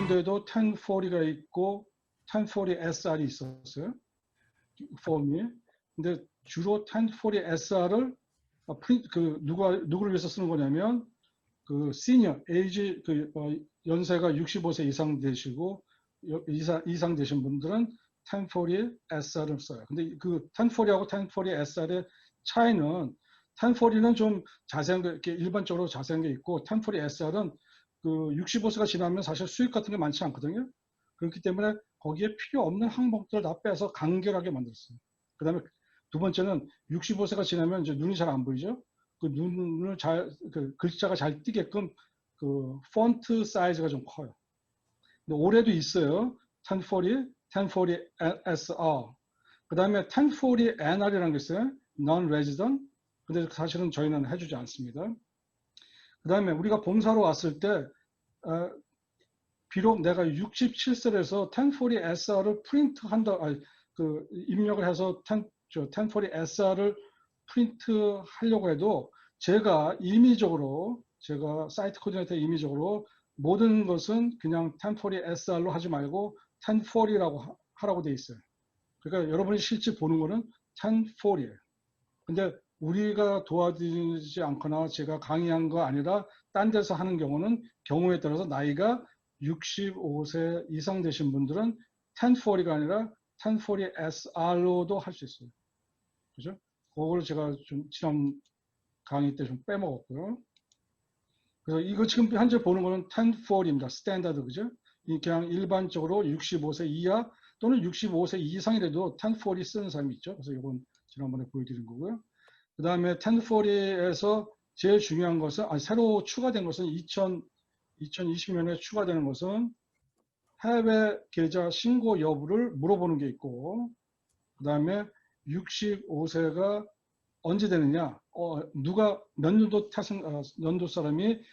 군데에도 1040가 있고 1040SR이 있었어요. 폼이. 근데 주로 1040SR을 누구를 위해서 쓰는 거냐면 그 시니어 에이지 연세가 65세 이상 되시고 이상 되신 분들은 1040SR을 써요. 근데 그 1040하고 1040SR의 차이는 1040는 좀 자세한 게 이렇게 일반적으로 자세한 게 있고 1040SR은 그 65세가 지나면 사실 수익 같은 게 많지 않거든요. 그렇기 때문에 거기에 필요 없는 항목들을 다 빼서 간결하게 만들었어요. 그 다음에 두 번째는 65세가 지나면 이제 눈이 잘 안 보이죠. 그 눈을 글자가 잘 띄게끔 그 폰트 사이즈가 좀 커요. 근데 올해도 있어요. 1040, 1040SR. 그 다음에 1040NR이라는 게 있어요. Non-resident. 근데 사실은 저희는 해주지 않습니다. 그 다음에 우리가 봉사로 왔을 때 비록 내가 67세에서 1040SR을 프린트한다, 입력을 해서 1040SR을 프린트 하려고 해도 제가 사이트 코디네이터 임의적으로 모든 것은 그냥 1040SR로 하지 말고 1040라고 하라고 돼 있어요. 그러니까 여러분이 실제 보는 거는 1040이에요. 근데 우리가 도와드리지 않거나 제가 강의한 거 아니라 딴 데서 하는 경우는 경우에 따라서 나이가 65세 이상 되신 분들은 1040가 아니라 1040SR로도 할 수 있어요. 그죠? 그걸 제가 좀 지난 강의 때 좀 빼먹었고요. 그래서 이거 지금 현재 보는 거는 1040입니다. 스탠다드, 그죠? 그냥 일반적으로 65세 이하 또는 65세 이상이라도 1040 쓰는 사람이 있죠. 그래서 이건 지난번에 보여드린 거고요. 그 다음에 1040에서 제일 중요한 것은, 새로 추가된 것은 2020년에 추가되는 것은 해외 계좌 신고 여부를 물어보는 게 있고, 그 다음에 65세가 언제 되느냐, 누가 몇 년도 사람이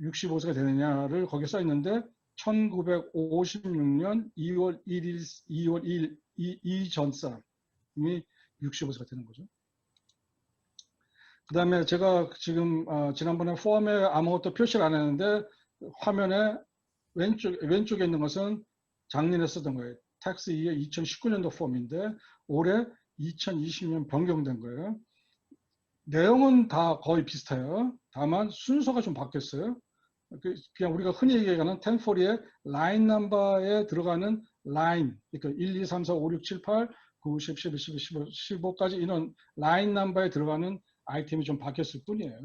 65세가 되느냐를 거기에 써 있는데 1956년 2월 1일 이전 사람이 65세가 되는 거죠. 그 다음에 제가 지금 지난번에 폼에 아무것도 표시를 안 했는데 화면에 왼쪽에 있는 것은 작년에 쓰던 거예요. 텍스 2의 2019년도 폼인데 올해 2020년 변경된 거예요. 내용은 다 거의 비슷해요. 다만 순서가 좀 바뀌었어요. 그냥 우리가 흔히 얘기하는 1040의 라인 넘버에 들어가는 라인, 그러니까 1, 2, 3, 4, 5, 6, 7, 8, 9, 10, 11, 12, 15, 15까지 이런 라인 넘버에 들어가는 아이템이 좀 바뀌었을 뿐이에요.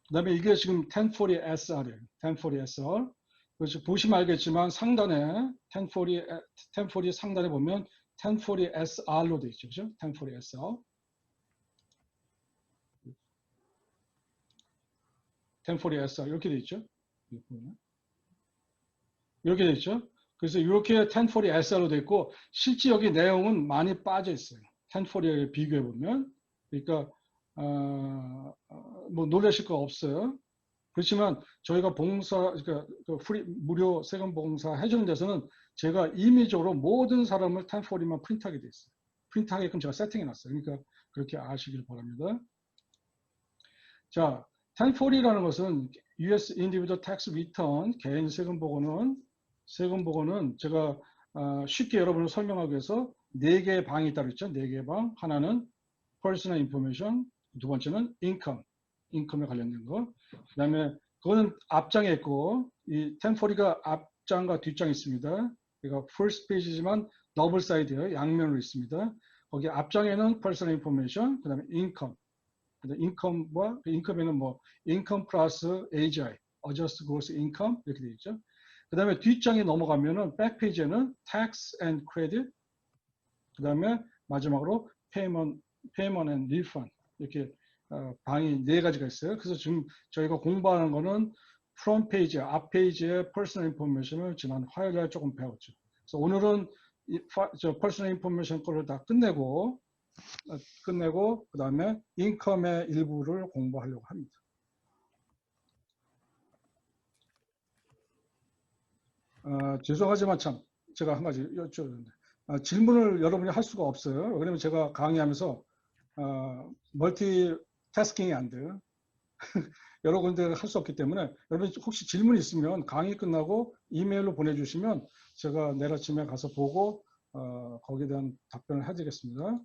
그 다음에 이게 지금 1040SR이에요. 1040SR. 그래서 보시면 알겠지만 상단에 1040 상단에 보면 1040SR로 되어 있죠. 그죠? 1040SR. 1040SR 이렇게 되어 있죠. 이렇게 되어 있죠. 그래서 이렇게 1040SR로 되어 있고 실제 여기 내용은 많이 빠져 있어요. 1040에 비교해 보면. 그러니까 뭐 놀라실 거 없어요. 그렇지만 저희가 그러니까 무료 세금 봉사 해주는 데서는 제가 임의적으로 모든 사람을 1040만 프린트하게 돼 있어요. 프린트하게끔 제가 세팅해 놨어요. 그러니까 그렇게 아시길 바랍니다. 자, 1040라는 것은 US Individual Tax Return 개인 세금 보고는 제가 쉽게 여러분을 설명하기 위해서 4개의 방이 따로 있죠. 4개의 방. 하나는 Personal Information, 두 번째는 인컴에 관련된 거. 그 다음에 그거는 앞장에 있고 이 1040가 앞장과 뒷장이 있습니다. 그러니까 first page지만 더블 사이드예요. 양면으로 있습니다. 거기 앞장에는 Personal Information, 그 다음에 인컴. 인컴에는 뭐 인컴 플러스 AGI, Adjusted Gross Income 이렇게 되어 있죠. 그 다음에 뒷장에 넘어가면은 백페이지에는 Tax and Credit, 그 다음에 마지막으로 Payment and Refund 이렇게 방이 4가지가 있어요. 그래서 지금 저희가 공부하는 거는 프론트 페이지, 앞 페이지의 Personal Information을 지난 화요일에 조금 배웠죠. 그래서 오늘은 Personal Information 거를 다 끝내고 그 다음에 인컴의 일부를 공부하려고 합니다. 죄송하지만 참 제가 한 가지 여쭤보는데 질문을 여러분이 할 수가 없어요. 왜냐면 제가 강의하면서 멀티태스킹이 안 돼요. 여러 군데 할 수 없기 때문에 여러분 혹시 질문 있으면 강의 끝나고 이메일로 보내주시면 제가 내일 아침에 가서 보고 거기에 대한 답변을 해드리겠습니다.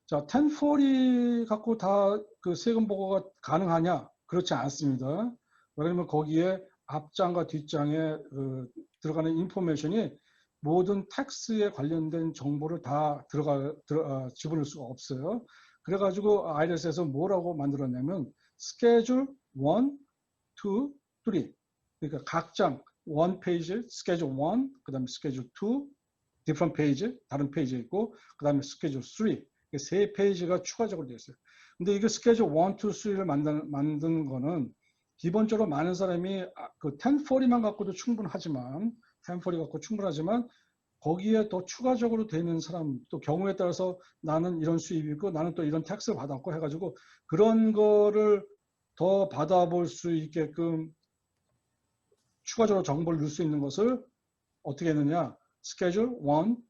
자, 1040 갖고 다 그 세금 보고가 가능하냐? 그렇지 않습니다. 왜냐하면 거기에 앞장과 뒷장에 들어가는 인포메이션이 모든 텍스에 관련된 정보를 다 집어넣을 수가 없어요. 그래가지고 IRS에서 뭐라고 만들었냐면 스케줄 1, 2, 3 그러니까 각 장 1 페이지 스케줄 1 그 다음에 스케줄 2 different 페이지 다른 페이지에 있고 그 다음에 스케줄 3 세 페이지가 추가적으로 되어 있어요. 근데 이게 스케줄 1, 2, 3를 만든 거는 기본적으로 많은 사람이 그 1040만 갖고도 충분하지만 1040 갖고 충분하지만 거기에 더 추가적으로 되는 사람 또 경우에 따라서 나는 이런 수입이 있고 나는 또 이런 텍스를 받았고 해가지고 그런 거를 더 받아볼 수 있게끔 추가적으로 정보를 넣을 수 있는 것을 어떻게 했느냐 스케줄 1, 2,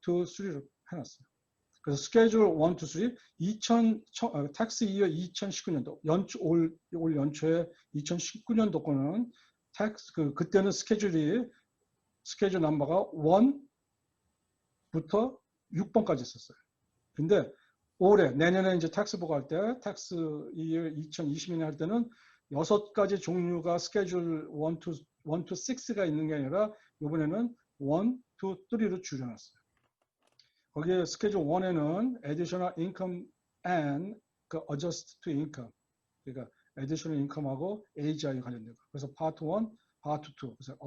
3를 해놨어요. 그래서 스케줄 1, 2, 3 텍스 이어 2019년도 올 연초에 2019년도 거는 텍스 그때는 스케줄 넘버가 1부터 6번까지 있었어요. 근데 올해 내년에 이제 텍스 보고할 때 텍스 이어 2020년 할 때는 6가지 종류가 스케줄 1, 2, 6가 있는 게 아니라 이번에는 1, 2, 3로 줄여놨어요. 거기에 스케줄 1에는 additional income and 그 adjust to income 그러니까 additional income하고 AGI 관련된 거. 그래서 part 1, part 2. 그래서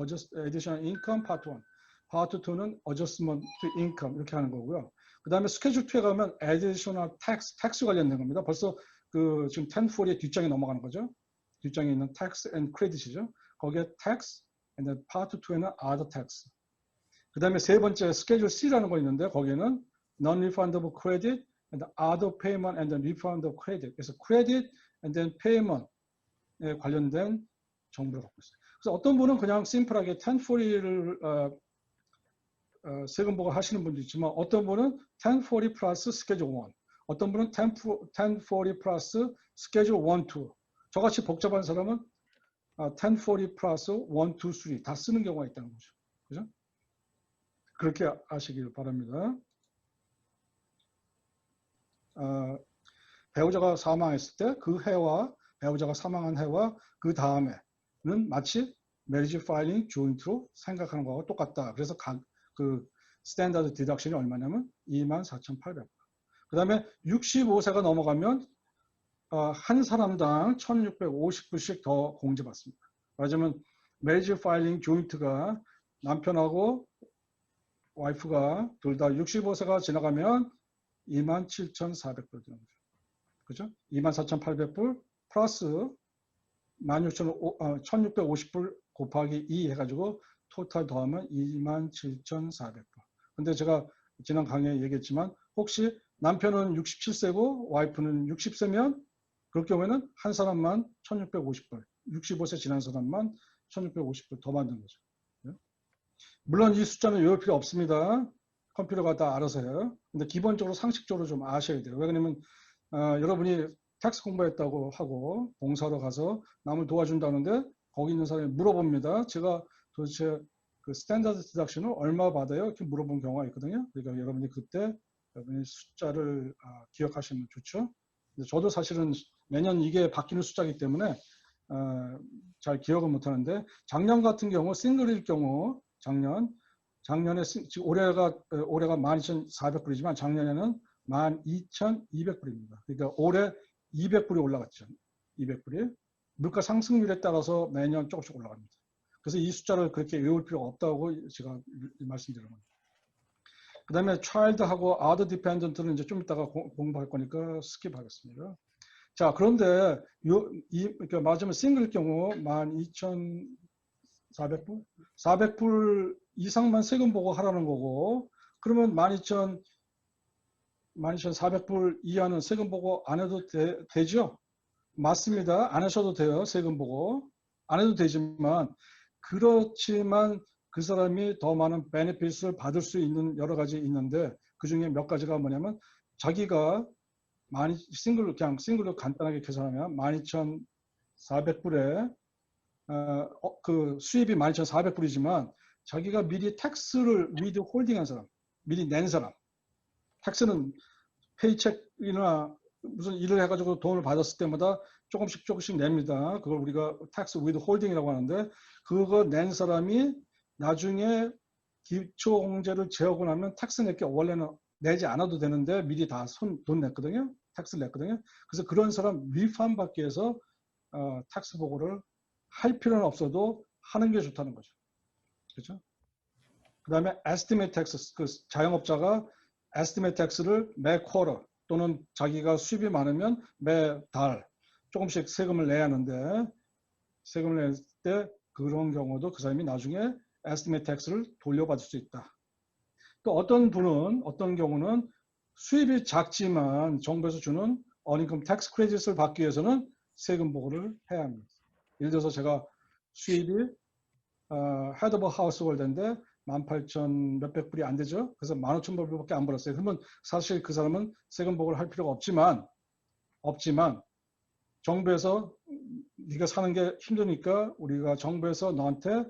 additional income part 1. part 2는 adjustment to income 이렇게 하는 거고요. 그 다음에 스케줄 2에 가면 additional tax 관련된 겁니다. 벌써 그 지금 1040의 뒷장에 넘어가는 거죠. 뒷장에 있는 tax and credit이죠. 거기에 tax and then part 2에는 other tax. 그 다음에 세 번째 스케줄 C라는 거 있는데 거기에는 non-refundable credit and other payment and then refund of credit. 그래서 credit and then payment에 관련된 정보를 갖고 있어요. 그래서 어떤 분은 그냥 심플하게 1040를 세금 보고 하시는 분도 있지만 어떤 분은 1040 플러스 스케줄 1, 어떤 분은 1040 플러스 스케줄 1, 2. 저같이 복잡한 사람은 1040 플러스 1, 2, 3 다 쓰는 경우가 있다는 거죠. 그죠? 그렇게 아시길 바랍니다. 배우자가 사망했을 때 그 해와 배우자가 사망한 해와 그 다음에는 마치 메리지 파일링 조인트로 생각하는 거하고 똑같다. 그래서 그 스탠다드 디덕션이 얼마냐면 24,800불. 그 다음에 65세가 넘어가면 한 사람당 1,650불씩 더 공제받습니다. 말하자면 메리지 파일링 조인트가 남편하고 와이프가 둘 다 65세가 지나가면 27,400불 되는 거죠. 그죠? 24,800불 플러스 1,650불 곱하기 2 해가지고 토탈 더하면 27,400불. 근데 제가 지난 강의에 얘기했지만 혹시 남편은 67세고 와이프는 60세면 그럴 경우에는 한 사람만 1,650불, 65세 지난 사람만 1,650불 더 받는 거죠. 물론 이 숫자는 외울 필요 없습니다. 컴퓨터가 다 알아서 해요. 근데 기본적으로 상식적으로 좀 아셔야 돼요. 왜냐면 여러분이 텍스 공부했다고 하고 봉사로 가서 남을 도와준다는데 거기 있는 사람이 물어봅니다. 제가 도대체 그 스탠다드 디덕션을 얼마 받아요? 이렇게 물어본 경우가 있거든요. 그러니까 여러분이 그때 여러분이 숫자를 기억하시면 좋죠. 근데 저도 사실은 매년 이게 바뀌는 숫자이기 때문에 잘 기억을 못하는데 작년 같은 경우 싱글일 경우 작년에 지금 올해가 12,400불이지만 작년에는 12,200불입니다. 그러니까 올해 200불이 올라갔죠. 200불이 물가 상승률에 따라서 매년 조금씩 올라갑니다. 그래서 이 숫자를 그렇게 외울 필요가 없다고 제가 말씀드리는 겁니다. 그 다음에 child하고 other dependent는 이제 좀 이따가 공부할 거니까 스킵하겠습니다. 자, 그런데 그러니까 맞으면 싱글일 경우 12,400불? 400불 이상만 세금 보고 하라는 거고 그러면 12,400불 이하는 세금 보고 안 해도 되죠? 맞습니다. 안 하셔도 돼요. 세금 보고. 안 해도 되지만 그렇지만 그 사람이 더 많은 베네핏을 받을 수 있는 여러 가지 있는데 그 중에 몇 가지가 뭐냐면 자기가 싱글로 간단하게 계산하면 400불에 그 수입이 12,400불이지만 자기가 미리 텍스를 위드 홀딩한 사람, 미리 낸 사람, 텍스는 페이첵이나 무슨 일을 해가지고 돈을 받았을 때마다 조금씩 냅니다. 그걸 우리가 텍스 위드 홀딩이라고 하는데 그거 낸 사람이 나중에 기초공제를 제하고 나면 텍스 낼게 원래는 내지 않아도 되는데 미리 다 돈 냈거든요. 텍스를 냈거든요. 그래서 그런 사람 리펀 받기 위해서 텍스 보고를 할 필요는 없어도 하는 게 좋다는 거죠. 그렇죠? 그 다음에 estimate tax, 그 자영업자가 estimate tax를 매 쿼터 또는 자기가 수입이 많으면 매달 조금씩 세금을 내야 하는데 세금을 낼 때 그런 경우도 그 사람이 나중에 estimate tax를 돌려받을 수 있다. 또 어떤 경우는 수입이 작지만 정부에서 주는 어닝컴 텍스 크레딧을 받기 위해서는 세금 보고를 해야 합니다. 예를 들어서 제가 수입이 헤드 오브 하우스홀드인데 18,000 몇백 불이 안 되죠. 그래서 15,000불밖에 안 벌었어요. 그러면 사실 그 사람은 세금 보고를 할 필요가 없지만 정부에서 네가 사는 게 힘드니까 우리가 정부에서 너한테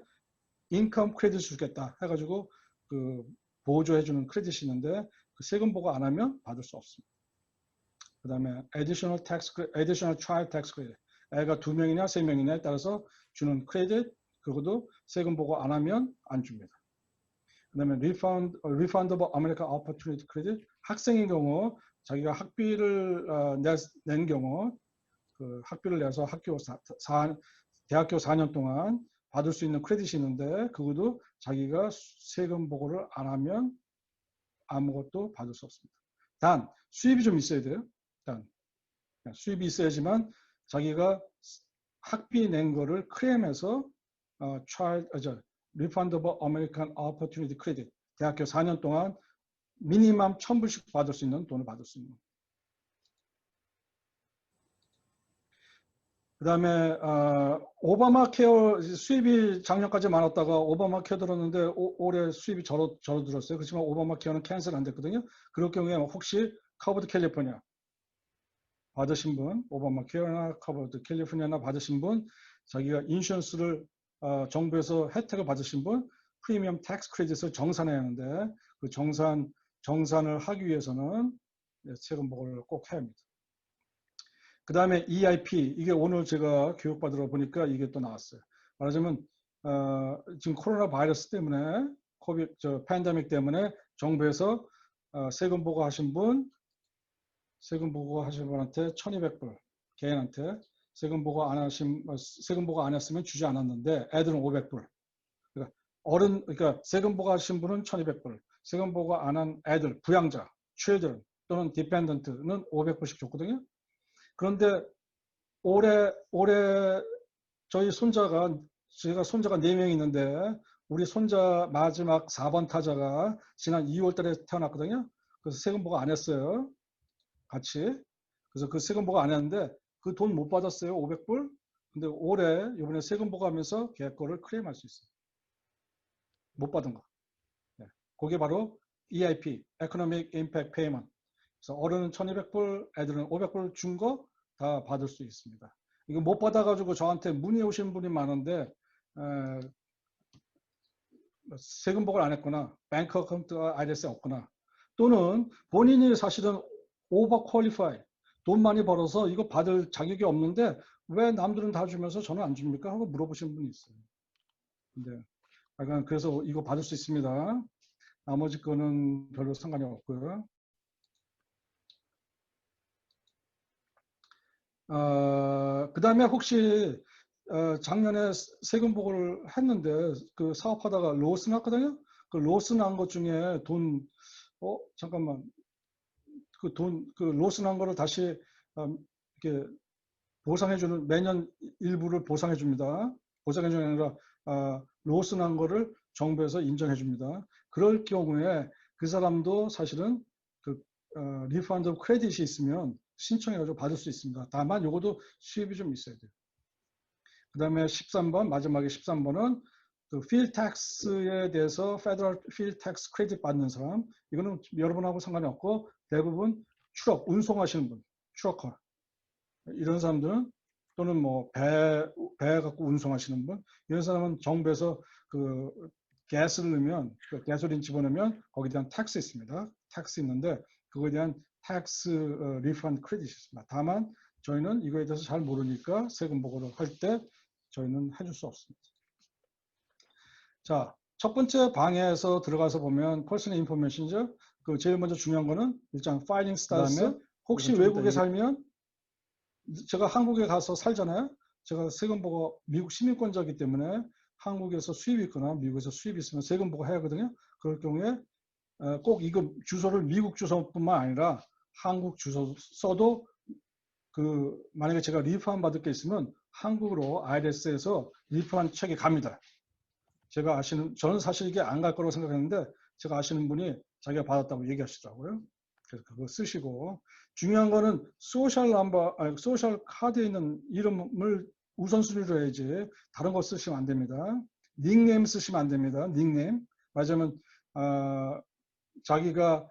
인컴 크레딧 주겠다 해가지고 그 보조해주는 크레딧이 있는데 그 세금 보고 안 하면 받을 수 없습니다. 그 다음에 additional child tax credit. 애가 2명이냐 3명이냐에 따라서 주는 크레딧 그것도 세금 보고 안 하면 안 줍니다. 그 다음에 refundable American opportunity credit. 학생인 경우 자기가 학비를 낸 경우 그 학비를 내서 대학교 4년 동안 받을 수 있는 크레딧이 있는데 그것도 자기가 세금 보고를 안 하면 아무것도 받을 수 없습니다. 단 수입이 좀 있어야 돼요. 수입이 있어야지만 자기가 학비 낸 거를 클레임해서 Refundable American Opportunity Credit 대학교 4년 동안 미니멈 1,000불씩 받을 수 있는 돈을 받을 수 있는. 그 다음에 오바마 케어 수입이 작년까지 많았다가 오바마 케어 들었는데 올해 수입이 줄어들었어요. 그렇지만 오바마 케어는 캔슬 안 됐거든요. 그럴 경우에 혹시 커버드 캘리포니아 받으신 분, 오바마 케어나 커버드 캘리포니아나 받으신 분, 자기가 인슈런스를 정부에서 혜택을 받으신 분, 프리미엄 텍스 크레딧을 정산해야 하는데 그 정산을 하기 위해서는 세금 보고를 꼭 해야 합니다. 그 다음에 EIP, 이게 오늘 제가 교육받으러 보니까 이게 또 나왔어요. 말하자면 지금 코로나 바이러스 때문에 팬데믹 때문에 정부에서 세금 보고하신 분한테 1,200불 개인한테 세금 보고 안 했으면 주지 않았는데 애들은 500불. 그러니까 세금 보고하신 분은 1,200불, 세금 보고 안 한 애들, 부양자, children 또는 dependent는 500불씩 줬거든요. 그런데 올해 제가 손자가 4명 있는데 우리 손자 마지막 4번 타자가 지난 2월 달에 태어났거든요. 그래서 세금 보고 안 했어요. 같이. 그래서 그 세금 보고 안 했는데 그 돈 못 받았어요. 500불. 근데 이번에 세금 보고하면서 걔 거를 클레임할 수 있어요. 못 받은 거. 네. 그게 바로 EIP, Economic Impact Payment. 그래서 어른은 1,200불, 애들은 500불 준 거 다 받을 수 있습니다. 이거 못 받아가지고 저한테 문의 오신 분이 많은데 세금 보고를 안 했거나 뱅크 어카운트가 IRS에 없거나 또는 본인이 사실은 오버 퀄리파이 돈 많이 벌어서 이거 받을 자격이 없는데 왜 남들은 다 주면서 저는 안 줍니까? 하고 물어보시는 분이 있어요. 근데 그래서 이거 받을 수 있습니다. 나머지 거는 별로 상관이 없고요. 그 다음에 혹시 작년에 세금 보고를 했는데 그 사업하다가 로스 났거든요. 그 로스 난 것 중에 잠깐만 그 로스 난 거를 다시 이렇게 보상해주는 매년 일부를 보상해줍니다. 보상해주는 게 아니라 로스 난 거를 정부에서 인정해줍니다. 그럴 경우에 그 사람도 사실은 그 리펀드 크레딧이 있으면 신청해가지고 받을 수 있습니다. 다만 이것도 수입이 좀 있어야 돼요. 그 다음에 13번, 마지막에 13번은 그 필 텍스에 대해서 페더럴 필 텍스 크레딧 받는 사람. 이거는 여러분하고 상관이 없고 대부분 운송하시는 분, 트러커. 이런 사람들은 또는 뭐 배 갖고 운송하시는 분, 이런 사람은 정부에서 그 가스를 넣으면, 그 가솔린 집어넣으면 거기에 대한 텍스 있습니다. 텍스 있는데 그거에 대한 텍스 리펀드 크레딧이 있습니다. 다만 저희는 이거에 대해서 잘 모르니까 세금 보고를 할 때 저희는 해줄 수 없습니다. 자, 첫 번째 방에서 들어가서 보면 퍼스널 인포메이션이죠. 그 제일 먼저 중요한 거는 일단 파일링 스타터스. 혹시 외국에 살면, 제가 한국에 가서 살잖아요. 제가 세금 보고 미국 시민권자이기 때문에 한국에서 수입이 있거나 미국에서 수입이 있으면 세금 보고 해야 하거든요. 그럴 경우에 꼭 이거 주소를 미국 주소뿐만 아니라 한국 주소 써도, 그 만약에 제가 리펀 받을 게 있으면 한국으로 IRS에서 리펀 책이 갑니다. 제가 아시는, 저는 사실 이게 안 갈 거라고 생각했는데 제가 아시는 분이 자기가 받았다고 얘기하시더라고요. 그래서 그거 쓰시고, 중요한 거는 소셜 넘버, 아니, 소셜 카드에 있는 이름을 우선순위로 해야지 다른 거 쓰시면 안 됩니다. 닉네임 쓰시면 안 됩니다. 닉네임. 맞으면 자기가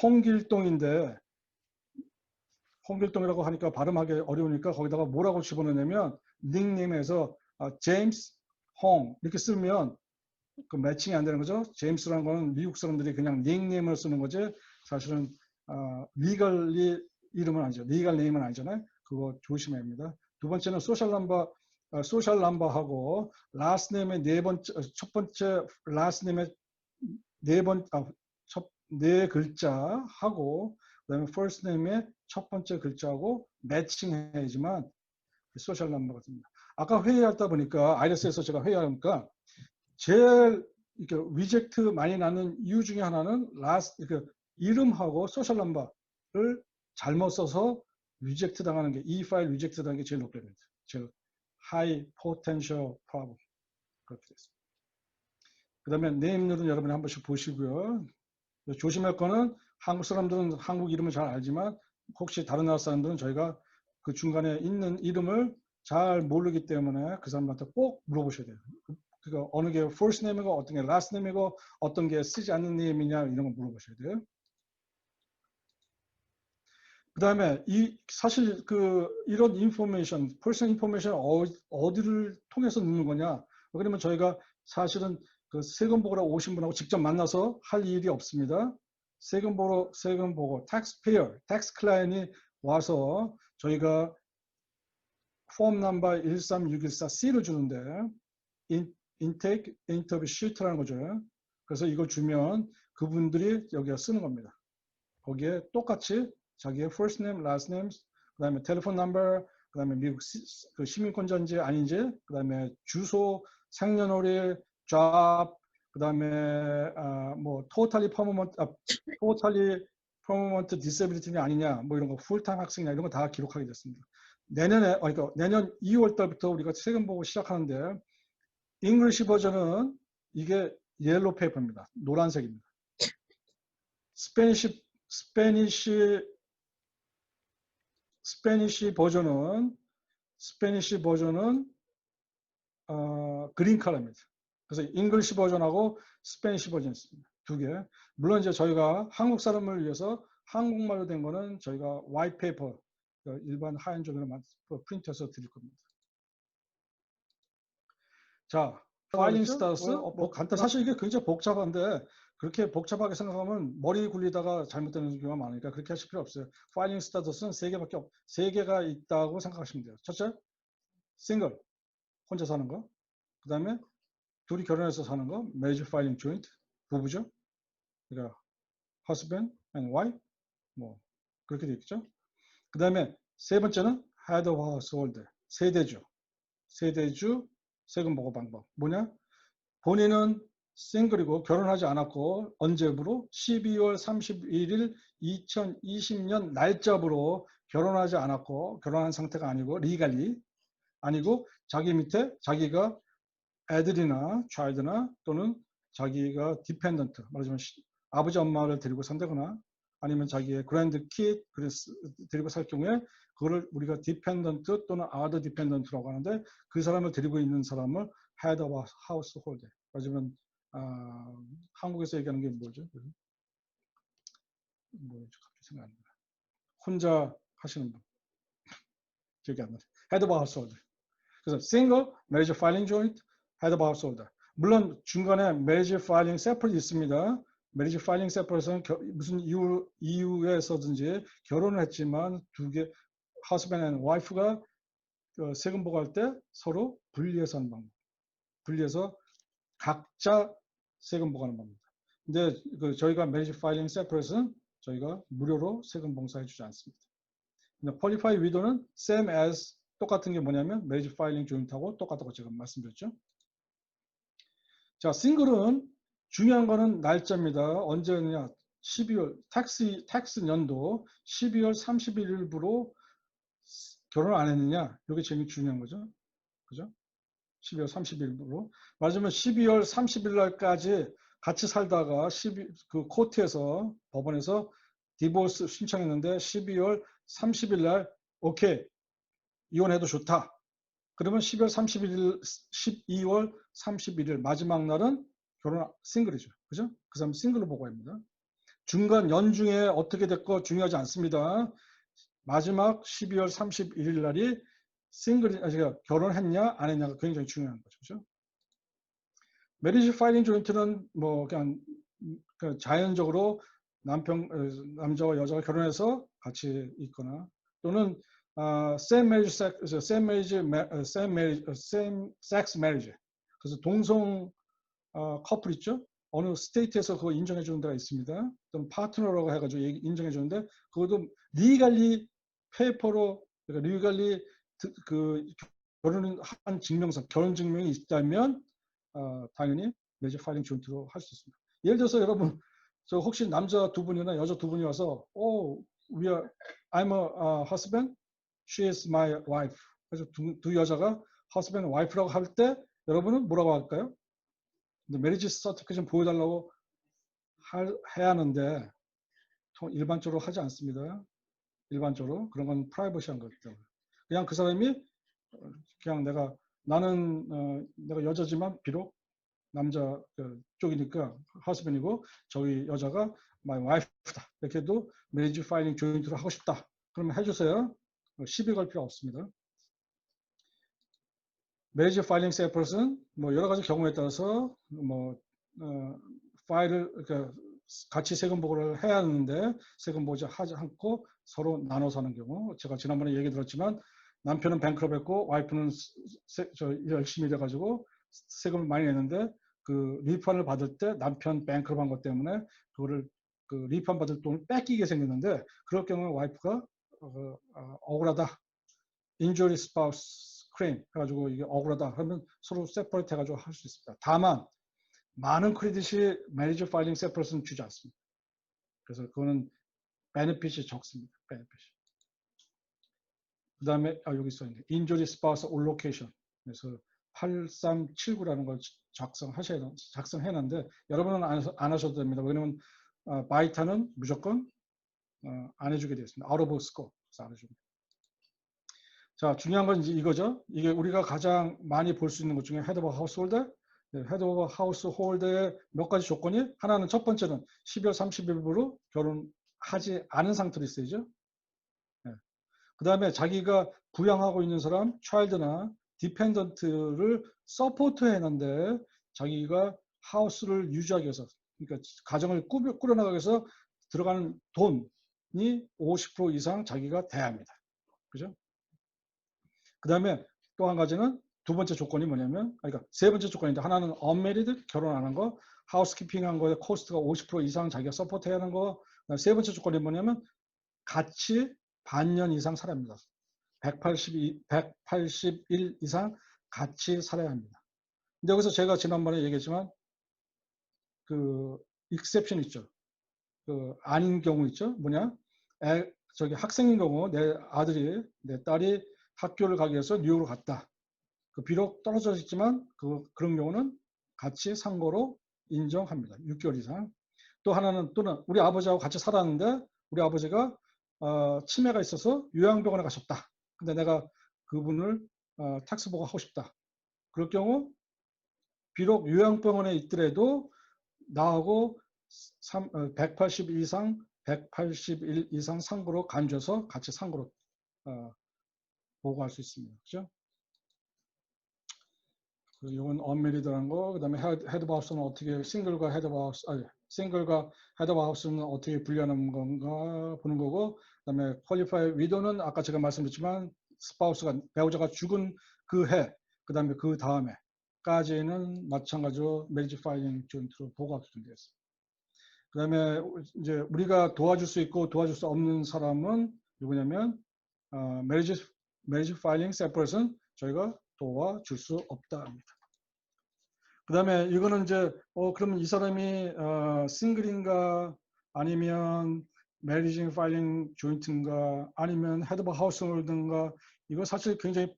홍길동인데, 홍길동이라고 하니까 발음하기 어려우니까 거기다가 뭐라고 집어넣냐면 닉네임에서 제임스 홍 이렇게 쓰면 그 매칭이 안 되는 거죠. 제임스라는 거는 미국 사람들이 그냥 닉네임을 쓰는 거지 사실은 리걸리 이름은 아니죠. 리걸 네임은 아니잖아요. 그거 조심해야 합니다. 두 번째는 소셜 넘버하고 라스트 네임의 첫 번째 라스트 네임의 네 글자하고 그다음에 first name의 첫 번째 글자하고 매칭해야지만 소셜 넘버가 됩니다. 아까 회의하다 보니까 IRS에서 제가 회의하니까 제일 이렇게 리젝트 많이 나는 이유 중에 하나는 그 이름하고 소셜 넘버를 잘못 써서 리젝트 당하는 게, 이 파일 리젝트 당하는 게 제일 높게 됩니다. 제일 high potential problem 그렇게 됐습니다. 그 다음에 네임들은 여러분이 한 번씩 보시고요. 조심할 거는 한국 사람들은 한국 이름을 잘 알지만 혹시 다른 나라 사람들은 저희가 그 중간에 있는 이름을 잘 모르기 때문에 그 사람한테 꼭 물어보셔야 돼요. 그러니까 어느 게 first name이고 어떤 게 last name이고 어떤 게 쓰지 않는 name이냐 이런 거 물어보셔야 돼요. 그 다음에 사실 이런 인포메이션, 퍼스널 인포메이션 어디를 통해서 넣는 거냐? 그러면 저희가 사실은 그 세금 보러 오신 분하고 직접 만나서 할 일이 없습니다. 세금 보고 텍스 클라이언이 와서 저희가 폼 넘버 13614C를 주는데 인테이크 인터뷰 시트라는 거죠. 그래서 이걸 주면 그분들이 여기에 쓰는 겁니다. 거기에 똑같이 자기의 first name, last name, 그 다음에 텔레폰 넘버, 그 다음에 미국 시민권자인지 아닌지, 그 다음에 주소, 생년월일, job, 그 다음에 뭐 totally permanent disability냐 아니냐, 뭐 이런 거 풀타임 학생이냐 이런 거 다 기록하게 됐습니다. 그러니까 내년 2월 달부터 우리가 세금 보고 시작하는데 잉글리시 버전은 이게 옐로 페이퍼입니다. 노란색입니다. 스페니시 버전은 그린 컬러입니다. 그래서 잉글리시 버전하고 스페니시 버전이 있습니다. 두 개. 물론 이제 저희가 한국 사람을 위해서 한국말로 된 거는 저희가 화이트 페이퍼 일반 하얀 종이로 프린트해서 드릴 겁니다. 자, 파일링 스타터스 간단. 사실 이게 굉장히 복잡한데 그렇게 복잡하게 생각하면 머리 굴리다가 잘못되는 경우가 많으니까 그렇게 하실 필요 없어요. 파일링 스타터스는 세 개가 있다고 생각하시면 돼요. 첫째, 싱글, 혼자 사는 거. 그 다음에 둘이 결혼해서 사는 거, marriage filing joint, 부부죠. 그러니까 husband and wife, 뭐 그렇게 돼 있죠. 그 다음에 세 번째는 head of household, 세대주 세금 보고 방법. 뭐냐? 본인은 싱글이고 결혼하지 않았고 언제부로 12월 31일 2020년 날짜부로 결혼하지 않았고 결혼한 상태가 아니고 리갈리 아니고 자기 밑에 자기가 애들이나 차일드나 또는 자기가 디펜던트 말하자면 아버지 엄마를 데리고 산다거나 아니면 자기의 그랜드 킷 데리고 살 경우에 그거를 우리가 디펜던트 또는 아더 디펜던트라고 하는데 그 사람을 데리고 있는 사람을 head of household 말하자면 한국에서 얘기하는 게 뭐죠? 뭐죠? 갑자기 생각 안 나. 혼자 하시는 분. 기억이 안 나요. head of household. 그래서 single, marriage filing joint, head of household. 물론 중간에 marriage filing separate 있습니다. marriage filing separate는 무슨 이유에서든지 결혼을 했지만 두 개 husband and wife가 세금 보고할 때 서로 분리해서 하는 방법. 분리해서 각자 세금 보고하는 방법입니다. 근데 저희가 marriage filing separate는 저희가 무료로 세금 봉사해 주지 않습니다. 근데 qualified widow는 same as 똑같은 게 뭐냐면 marriage filing joint하고 똑같다고 제가 말씀드렸죠. 자, 싱글은 중요한 거는 날짜입니다. 언제냐? 12월 텍스 년도 12월 31일부로 결혼을 안 했느냐? 이게 제일 중요한 거죠. 그죠? 12월 30일부로. 맞으면 12월 30일 날까지 같이 살다가 그 코트에서 법원에서 디보스 신청했는데 12월 30일 날 오케이 이혼해도 좋다. 그러면 12월 31일 마지막 날은 결혼 싱글이죠. 그죠? 그 사람 싱글로 보고합니다. 중간 연중에 어떻게 됐고 중요하지 않습니다. 마지막 12월 31일 날이 결혼했냐 안 했냐가 굉장히 중요한 거죠. 그죠? 메리지 파이링 조인트는 뭐 그냥 자연적으로 남자와 여자가 결혼해서 같이 있거나 또는 same sex marriage. 그래서 동성 커플 있죠? 어느 스테이트에서 그거 인정해 주는 데가 있습니다. 또는 파트너라고 해가지고 인정해 주는데 그것도 리갈리 페이퍼로 그러니까 리갈리 결혼한 증명서, 결혼 증명이 있다면 당연히 메리지 파이링 조인트로 할 수 있습니다. 예를 들어서 여러분 저 혹시 남자 두 분이나 여자 두 분이 와서 I'm a husband, she is my wife. 그래서 두 여자가 husband, wife라고 할 때 여러분은 뭐라고 할까요? 근데 메리지 서티피케이션 보여달라고 해야 하는데 일반적으로 하지 않습니다. 일반적으로 그런 건 프라이버시한 거기 때문에 그냥 그 사람이 그냥 내가 여자지만 비록 남자 쪽이니까 husband이고 저희 여자가 my wife다 이렇게 해도 marriage filing joint로 하고 싶다 그러면 해주세요. 시비 걸 필요 없습니다. marriage filing separate는 뭐 여러 가지 경우에 따라서 파일을 그러니까 같이 세금 보고를 해야 하는데 세금 보지 하지 않고 서로 나눠서 하는 경우 제가 지난번에 얘기 들었지만 남편은 뱅크럽했고 와이프는 열심히 일해가지고 세금을 많이 냈는데 그 리펀을 받을 때 남편 뱅크럽한 것 때문에 그거를 그 리펀 받을 돈을 뺏기게 생겼는데 그럴 경우에 와이프가 억울하다 injury spouse claim 해가지고 이게 억울하다 하면 서로 세퍼레이트 해가지고 할 수 있습니다. 다만 많은 크레딧이 marriage filing separate는 주지 않습니다. 그래서 그거는 베네핏이 적습니다. 베네핏이. 그 다음에 여기 써있네. injury spouse allocation. 그래서 8379라는 걸 작성해놨는데 여러분은 안 하셔도 됩니다. 왜냐면 바이타는 무조건 안 해주게 되어 있습니다. out of scope. 그래서 안 해줍니다. 자, 중요한 건 이제 이거죠. 이게 우리가 가장 많이 볼 수 있는 것 중에 head of household. 헤드 오브 하우스홀드의 몇 가지 조건이 하나는 첫 번째는 12월 30일부로 결혼하지 않은 상태로 있어야죠. 네. 그 다음에 자기가 부양하고 있는 사람, 차일드나 디펜던트를 서포트 해놨는데 자기가 하우스를 유지하기 위해서 그러니까 가정을 꾸려나가기 위해서 들어가는 돈이 50% 이상 자기가 돼야 합니다. 그죠? 그 다음에 또 한 가지는 두 번째 조건이 뭐냐면, 그러니까 세 번째 조건인데 하나는 unmarried, 결혼 안 한 거, 하우스키핑 한 거에 코스트가 50% 이상 자기가 서포트 해야 하는 거, 세 번째 조건이 뭐냐면 같이 반년 이상 살아야 합니다. 181 이상 같이 살아야 합니다. 근데 여기서 제가 지난번에 얘기했지만 그 익셉션 있죠. 그 아닌 경우 있죠. 뭐냐? 저기 학생인 경우 내 딸이 학교를 가기 위해서 뉴욕으로 갔다. 비록 떨어져 있지만 그런 경우는 같이 상고로 인정합니다. 6개월 이상. 또 하나는 또는 우리 아버지하고 같이 살았는데 우리 아버지가 치매가 있어서 요양병원에 가셨다. 근데 내가 그분을 텍스 보고하고 싶다. 그럴 경우 비록 요양병원에 있더라도 나하고 180 이상 181 이상 상고로 간주해서 같이 상고로 보고할 수 있습니다. 그죠? 이건 unmarried라는 거, 그 다음에 head of house는 어떻게 싱글과 head of house, 아니, 싱글과 head of house는 어떻게 분리하는 건가 보는 거고, 그 다음에 qualified widow는 아까 제가 말씀드렸지만 spouse가 배우자가 죽은 그 해, 그 다음에 그 다음에까지는 마찬가지로 marriage filing joint로 보고하게 되어 있어요. 그 다음에 이제 우리가 도와줄 수 있고 도와줄 수 없는 사람은 누구냐면 marriage filing separate은 저희가 도와줄 수 없다 합니다. 그 다음에 이거는 이제 그러면 이 사람이 싱글인가 아니면 marriage filing joint인가 아니면 head of household인가 이거 사실 굉장히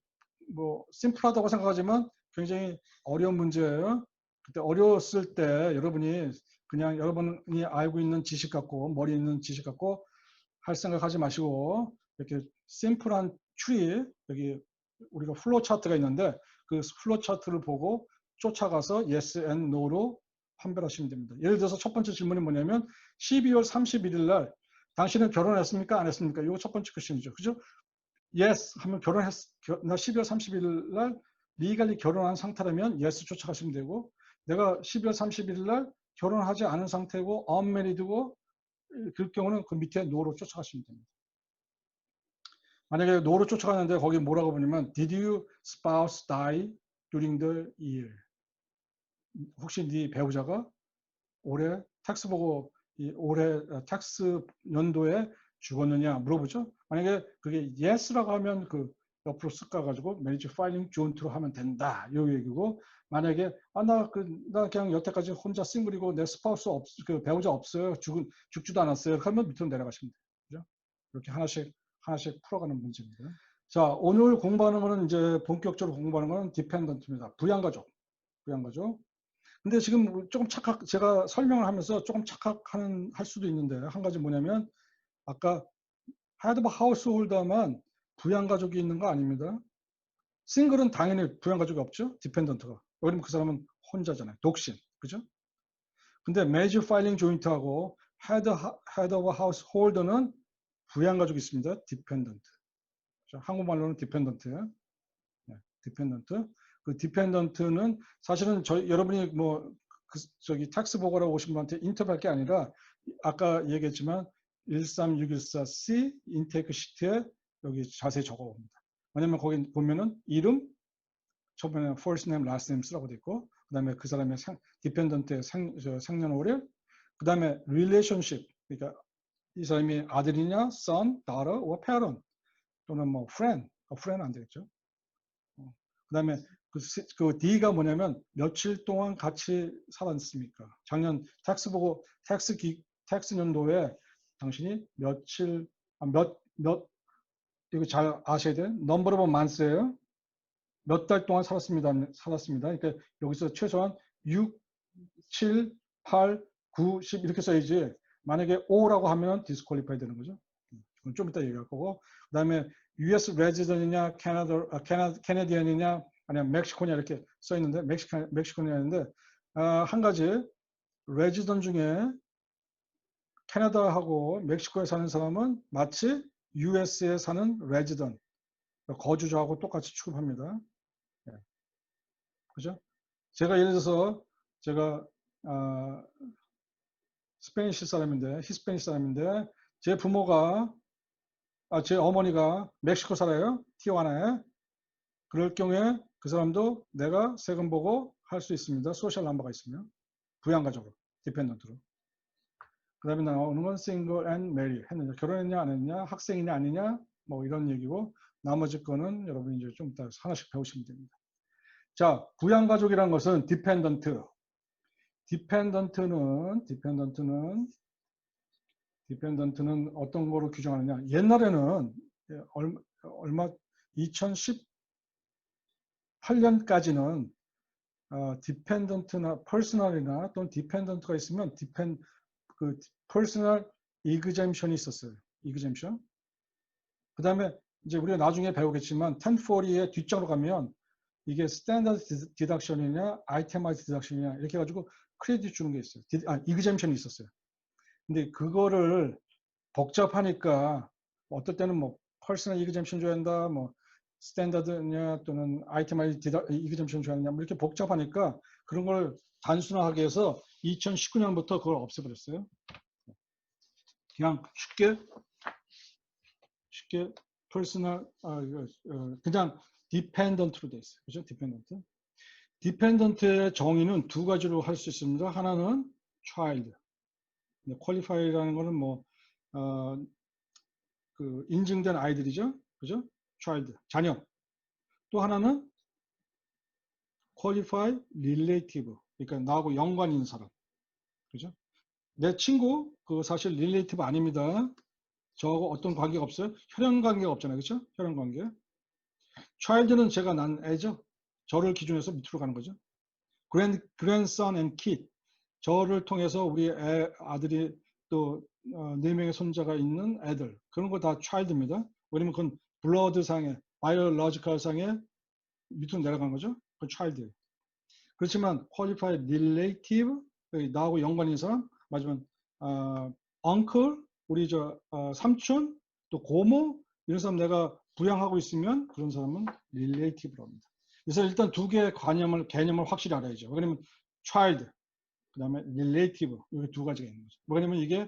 뭐 심플하다고 생각하지만 굉장히 어려운 문제예요. 그때 어려웠을 때 여러분이 그냥 여러분이 알고 있는 지식 갖고 머리에 있는 지식 갖고 할 생각하지 마시고 이렇게 심플한 트리 여기 우리가 플로우 차트가 있는데 그 플로우 차트를 보고 쫓아가서 yes and no로 판별하시면 됩니다. 예를 들어서 첫 번째 질문이 뭐냐면 12월 31일 날 당신은 결혼했습니까? 안 했습니까? 이거 첫 번째 퀘션이죠. 그죠? yes 하면 나 12월 31일 날 리갈리 결혼한 상태라면 yes 쫓아가시면 되고 내가 12월 31일 날 결혼하지 않은 상태고 unmarried고 그 경우는 그 밑에 no로 쫓아가시면 됩니다. 만약에 no로 쫓아가는데 거기 뭐라고 보냐면 did you spouse die during the year? 혹시 네 배우자가 올해 텍스 보고 올해 텍스 연도에 죽었느냐 물어보죠. 만약에 그게 yes라고 하면 그 옆으로 쓱 가가지고 marriage filing joint로 하면 된다. 요 얘기고 만약에 나 그냥 여태까지 혼자 싱글이고 내 스파우스 그 배우자 없어요. 죽지도 않았어요. 그러면 밑으로 내려가시면 돼요. 그죠? 이렇게 하나씩 풀어가는 문제입니다. 자, 오늘 공부하는 거는 이제 본격적으로 공부하는 거는 dependent입니다. 부양가족. 근데 지금 조금 제가 설명을 하면서 조금 할 수도 있는데, 한 가지 뭐냐면, 아까 head of householder만 부양가족이 있는 거 아닙니다. 싱글은 당연히 부양가족이 없죠. 디펜던트가. 왜냐면 그 사람은 혼자잖아요. 독신. 그죠? 근데 marriage filing joint하고 head of householder는 부양가족이 있습니다. 디펜던트. 한국말로는 디펜던트예요. 디펜던트. 그 디펜던트는 사실은 여러분이 뭐 저기 텍스 보고라고 오신 분한테 인터뷰할 게 아니라 아까 얘기했지만 13614C 인테이크 시트에 여기 자세히 적어봅니다. 왜냐면 거기 보면은 이름, 처음에는 first name, last name 쓰라고 돼 있고 그 다음에 그 사람의 디펜던트의 생년월일, 그 다음에 relationship, 그러니까 이 사람이 아들이냐, son, daughter, or parent 또는 뭐 friend 안 되겠죠. 그 다음에 그 D가 뭐냐면 며칠 동안 같이 살았습니까? 작년 텍스 연도에 당신이 며칠, 이거 잘 아셔야 돼요. 넘버 오브 만스예요. 몇 달 동안 살았습니다. 그러니까 여기서 최소한 6, 7, 8, 9, 10 이렇게 써야지. 만약에 5라고 하면 디스퀄리파이 되는 거죠. 그건 좀 이따 얘기할 거고. 그 다음에 US 레지던이냐, 캐나디언이냐, 아니면 멕시코냐 이렇게 써 있는데, 멕시코냐인데, 한 가지, 레지던 중에 캐나다하고 멕시코에 사는 사람은 마치 US에 사는 레지던, 거주자하고 똑같이 취급합니다. 네. 그죠? 제가 예를 들어서, 제가, 히스패니시 사람인데, 제 부모가, 제 어머니가 멕시코 살아요. 티juana에. 그럴 경우에 그 사람도 내가 세금 보고 할 수 있습니다. 소셜 넘버가 있으면. 부양가족으로, 디펜던트로. 그 다음에 나오는 건 single and married. 했느냐, 결혼했냐, 안 했냐, 학생이냐, 아니냐, 뭐 이런 얘기고, 나머지 거는 여러분이 이제 좀 이따 하나씩 배우시면 됩니다. 자, 부양가족이라는 것은 디펜던트는 어떤 거로 규정하느냐. 옛날에는 얼마 2018년까지는 디펜던트나 퍼스널이나 또는 디펜던트가 있으면 그 퍼스널 이그젬션이 있었어요. 이그젬션. 그 다음에 이제 우리가 나중에 배우겠지만 1040의 뒷장으로 가면 이게 스탠다드 디덕션이냐 아이템마이즈 디덕션이냐 이렇게 해가지고 크레딧 주는 게 있어요. 이그젬션이 있었어요. 근데 그거를 복잡하니까 어떨 때는 뭐 퍼스널 이그젬션 줘야 한다, 뭐 스탠다드냐 또는 아이템아이즈 이그점션 좋아하느냐 뭐 이렇게 복잡하니까 그런 걸 단순화하기 위해서 2019년부터 그걸 없애버렸어요. 그냥 쉽게 퍼스널 그냥 디펜던트로 돼 있어요. 그죠? 디펜던트. 디펜던트의 정의는 두 가지로 할 수 있습니다. 하나는 child. 퀄리파이라는 거는 뭐 그 인증된 아이들이죠. 그죠? child, 자녀. 또 하나는 qualify relative. 그러니까 나하고 연관 있는 사람. 그죠? 내 친구 그 사실 relative 아닙니다. 저하고 어떤 관계가 없어요. 혈연 관계가 없잖아요. 그렇죠? 혈연 관계. child는 제가 난 애죠. 저를 기준해서 밑으로 가는 거죠. grandson and kid. 저를 통해서 우리 아들이 또 4명의 손자가 있는 애들. 그런 거 다 child입니다. 왜냐면 그건 블러드 상에, 바이올로지컬 상에 밑으로 내려간 거죠. 그건 child예요. 그렇지만 qualified relative, 나하고 연관 있는 사람, 맞으면 uncle, 우리 삼촌, 또 고모, 이런 사람 내가 부양하고 있으면 그런 사람은 relative로 합니다. 그래서 일단 두 개의 개념을 확실히 알아야죠. 왜냐면 child, 그 다음에 relative, 여기 두 가지가 있는 거죠. 왜냐면 이게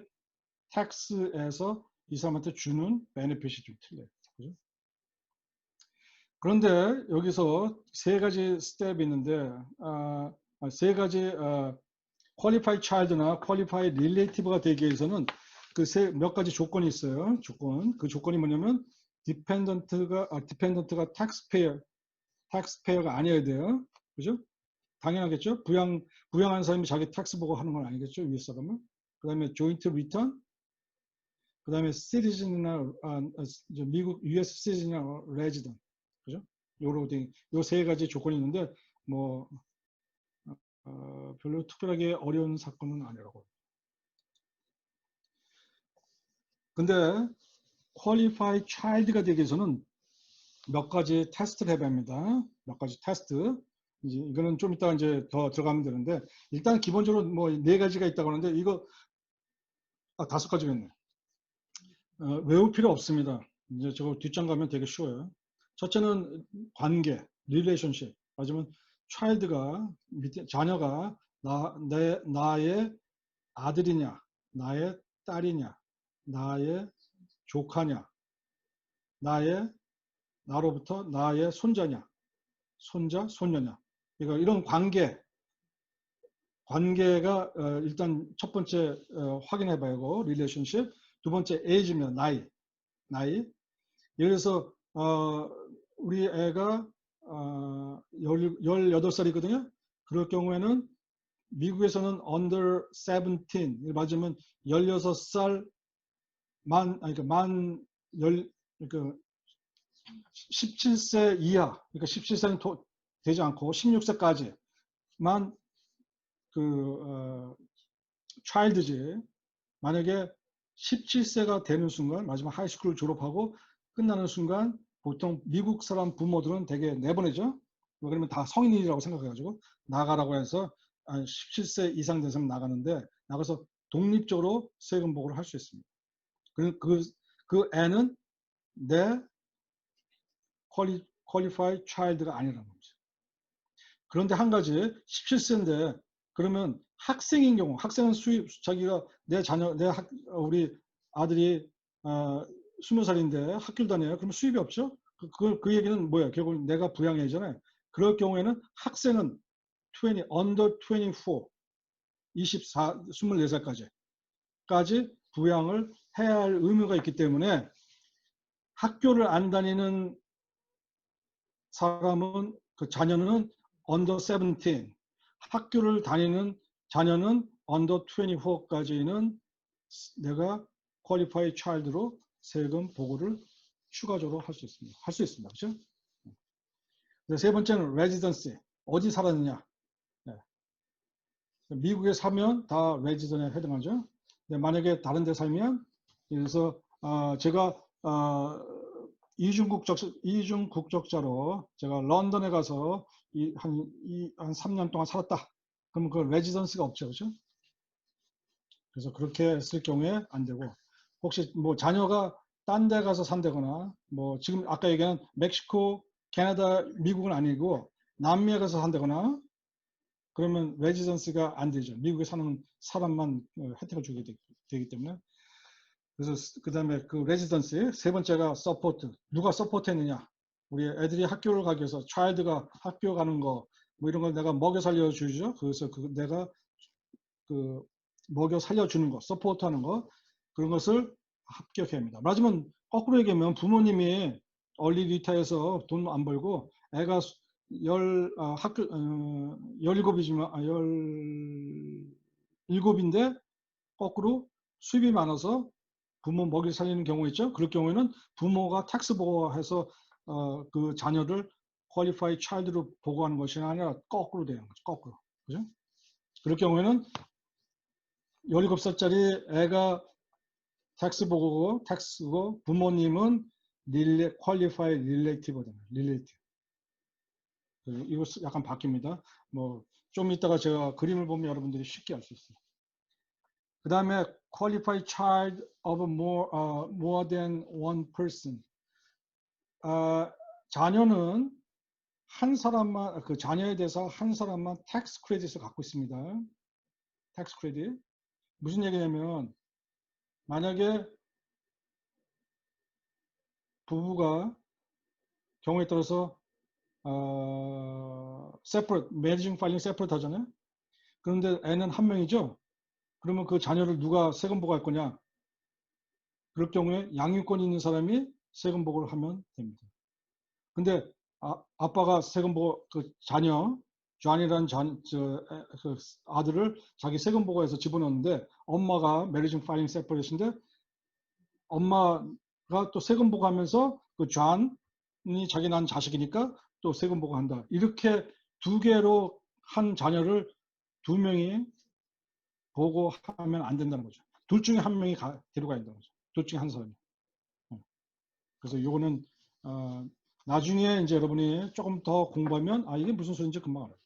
텍스에서 이 사람한테 주는 베네핏이 좀 틀려요. 그죠? 그런데 여기서 세 가지 스텝이 있는데 세 가지 qualified child나 qualified relative가 되기 위해서는 그 몇 가지 조건이 있어요. 그 조건이 뭐냐면 dependent가 taxpayer가 아니어야 돼요. 그죠? 당연하겠죠. 부양한 사람이 자기 텍스 보고 하는 건 아니겠죠. 위에 사람은. 그 다음에 joint return, 그 다음에 citizen이나 미국 US citizen이나 resident, 그죠? 요 세 가지 조건이 있는데 뭐 별로 특별하게 어려운 사건은 아니라고. 근데 qualified child가 되기 위해서는 몇 가지 테스트를 해봐야 합니다. 몇 가지 테스트. 이제 이거는 좀 이따 이제 더 들어가면 되는데 일단 기본적으로 뭐 4가지가 있다고 하는데 이거 5가지가 있네. 외울 필요 없습니다. 이제 저거 뒷장 가면 되게 쉬워요. 첫째는 관계, relationship. 맞으면 child가 자녀가 나의 아들이냐, 나의 딸이냐, 나의 조카냐, 나로부터 나의 손자냐, 손녀냐. 그러니까 이런 관계가 일단 첫 번째 확인해 봐야 하고 relationship. 두 번째 age면 나이. 예를 들어서 우리 애가 18살이거든요. 그럴 경우에는 미국에서는 under 17 맞으면 16살 그러니까 17세 이하, 그러니까 17세는 되지 않고 16세까지만 child지. 만약에 17세가 되는 순간, 마지막 하이스쿨을 졸업하고 끝나는 순간 보통 미국 사람 부모들은 되게 내보내죠. 그러면 다 성인이라고 생각해가지고 나가라고 해서 17세 이상 된 사람 나가는데 나가서 독립적으로 세금 보고를 할 수 있습니다. 그 애는 내 qualified child가 아니라는 거죠. 그런데 한 가지 17세인데 그러면 학생인 경우, 학생은 자기가 우리 아들이 20살인데 학교를 다녀요. 그러면 수입이 없죠? 그 얘기는 뭐야? 결국 내가 부양해야잖아요. 그럴 경우에는 학생은 under 24, 24살까지 부양을 해야 할 의무가 있기 때문에 학교를 안 다니는 사람은 그 자녀는 under 17, 학교를 다니는 자녀는 under 24까지는 내가 qualified child로 세금 보고를 추가적으로 할 수 있습니다. 그렇죠? 세 번째는 residency. 어디 살았느냐. 네. 미국에 살면 다 레지던에 해당하죠. 만약에 다른 데 살면, 그래서 제가 이중 국적자로 제가 런던에 가서 한 3년 동안 살았다. 그러면 그 레지던스가 없죠. 그렇죠? 그래서 그렇게 했을 경우에 안 되고, 혹시 뭐 자녀가 딴 데 가서 산다거나, 뭐 지금 아까 얘기한 멕시코, 캐나다, 미국은 아니고 남미에 가서 산다거나 그러면 레지던스가 안 되죠. 미국에 사는 사람만 혜택을 주게 되기 때문에. 그래서 그 다음에 그 레지던스 세 번째가 서포트. 누가 서포트했느냐? 우리 애들이 학교를 가기 위해서 차일드가 학교 가는 거 뭐 이런 걸 내가 먹여 살려주죠. 그래서 내가 그 먹여 살려주는 거, 서포트하는 거 그런 것을 합격해야 합니다. 말하자면 거꾸로 얘기하면 부모님이 얼리 리타에서 돈 안 벌고 애가 학교 17이지만 17인데 거꾸로 수입이 많아서 부모 먹이 살리는 경우 있죠. 그럴 경우에는 부모가 텍스 보고해서 그 자녀를 퀄리파이 차일드로 보고하는 것이 아니라 거꾸로 되는 거죠. 거꾸로. 그죠? 그럴 경우에는 17살짜리 애가 텍스 보고고 텍스고 부모님은 퀄리파이 릴레이티브가 됩니다. 릴레이티브. 이거 약간 바뀝니다. 뭐 좀 이따가 제가 그림을 보면 여러분들이 쉽게 알 수 있어요. 그 다음에 qualified child of more than one person. 자녀는 한 사람만, 그 자녀에 대해서 한 사람만 텍스 크레딧을 갖고 있습니다. 텍스 크레딧. 무슨 얘기냐면 만약에 부부가 경우에 따라서 separate, managing filing separate 하잖아요. 그런데 애는 한 명이죠. 그러면 그 자녀를 누가 세금 보고할 거냐? 그럴 경우에 양육권 있는 사람이 세금 보고를 하면 됩니다. 근데 아빠가 세금 보고 그 자녀 존이라는 그 아들을 자기 세금 보고해서 집어넣는데 엄마가 매리징 파일링 세퍼레이션인데 엄마가 또 세금 보고하면서 그 존이 자기 난 자식이니까 또 세금 보고한다. 이렇게 두 개로 한 자녀를 두 명이 보고하면 안 된다는 거죠. 둘 중에 한 명이 데려가야 된다는 거죠. 둘 중에 한 사람이. 그래서 이거는 나중에 이제 여러분이 조금 더 공부하면 이게 무슨 소리인지 금방 알아요.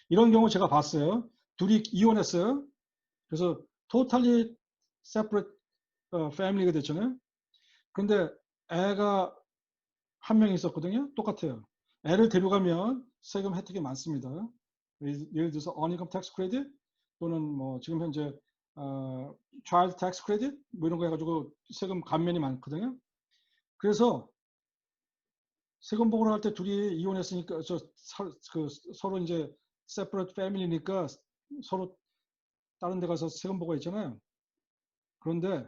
이런 경우 제가 봤어요. 둘이 이혼했어요. 그래서 totally separate family가 됐잖아요. 그런데 애가 한 명 있었거든요. 똑같아요. 애를 데려가면 세금 혜택이 많습니다. 예를 들어서 earned tax credit 또는 뭐 지금 현재 child tax credit 뭐 이런 거 해가지고 세금 감면이 많거든요. 그래서 세금 보고를 할 때 둘이 이혼했으니까 서로 이제 separate family니까 서로 다른 데 가서 세금 보고 했잖아요. 그런데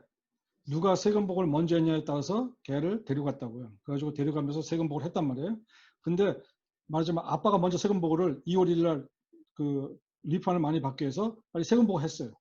누가 세금 보고를 먼저 했냐에 따라서 걔를 데려갔다고요. 그래가지고 데려가면서 세금 보고를 했단 말이에요. 근데 말하자면 아빠가 먼저 세금 보고를 2월 1일 날 그 리판을 많이 받기 위해서 빨리 세금 보고 했어요.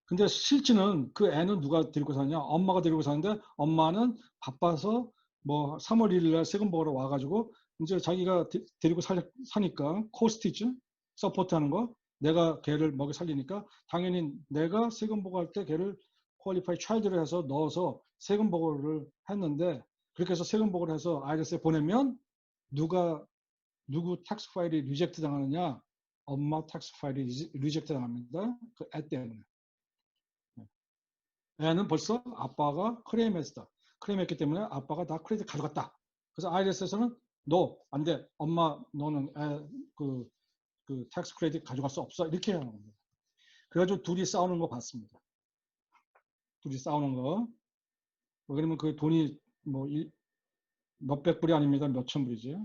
근데 실제는 그 애는 누가 데리고 사냐? 엄마가 데리고 사는데 엄마는 바빠서 뭐 3월 1일 날 세금 보고로 와가지고 이제 자기가 데리고 사니까 코스티죠? 서포트하는 거 내가 걔를 먹여 살리니까 당연히 내가 세금 보고할 때 걔를 퀄리파이 차일드를 해서 넣어서 세금 보고를 했는데 그렇게 해서 세금 보고를 해서 IRS에 보내면 누구 텍스 파일이 리젝트 당하느냐? 엄마 텍스 파일이 리젝트 당합니다. 그 애 때문에. 애는 벌써 아빠가 클레임했다. 클레임했기 때문에 아빠가 다 크레딧 가져갔다. 그래서 IRS에서는 너 안 돼. 엄마 너는 그 텍스 크레딧 가져갈 수 없어. 이렇게 하는 겁니다. 그래가지고 둘이 싸우는 거 봤습니다. 둘이 싸우는 거. 그러면 그 돈이 뭐 몇백 불이 아닙니다. 몇천 불이지.